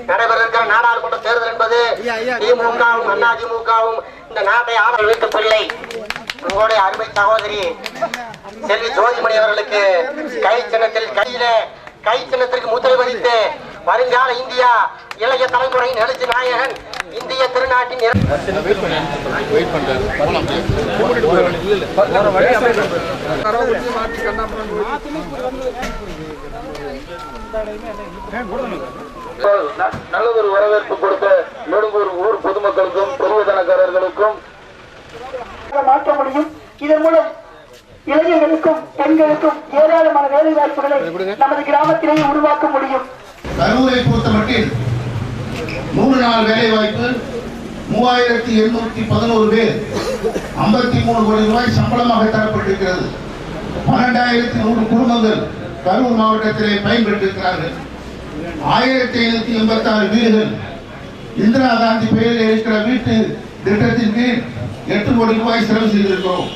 நடைபெற நாடாளுமன்ற தேர்தல் என்பது திமுகவும் அதிமுகவும் இந்த நாட்டை ஆள வீட்டு பிள்ளை உங்களுடைய அருமை சகோதரி செல்வி ஜோதிமணி அவர்களுக்கு கை சின்னத்திற்கு முத்திரை பதித்து வருங்கால இந்தியா இளைய தலைமுறையின் எழுச்சி நாயகன் இந்திய திருநாட்டின் நல்லதொரு வரவேற்பு கொடுத்த நெடுங்கூர் ஊர் பொதுமக்களுக்கும் பெருவதனக்காரர்களுக்கும் மாற்ற முடியும். இதன் மூலம் இளைஞர்களுக்கும் பெண்களுக்கும் ஏராளமான வேலை வாய்ப்புகளை நமது கிராமத்திலேயே உருவாக்க முடியும். கரூரை பொறுத்தமட்டில் 100 நாள் வேலை வாய்ப்பு 3811 பேர் 53 கோடி ரூபாய் சம்பளமாக தரப்பட்டிருக்கிறது. 12100 குடும்பங்கள் கரூர் மாவட்டத்திலே பயன்பெற்றிருக்கிறார்கள். 1586 வீடுகள் இந்திரா காந்தி பெயரில் இருக்கிற வீட்டு திட்டத்தின் கீழ் 8 கோடி ரூபாய் செலவு செய்திருக்கிறோம்.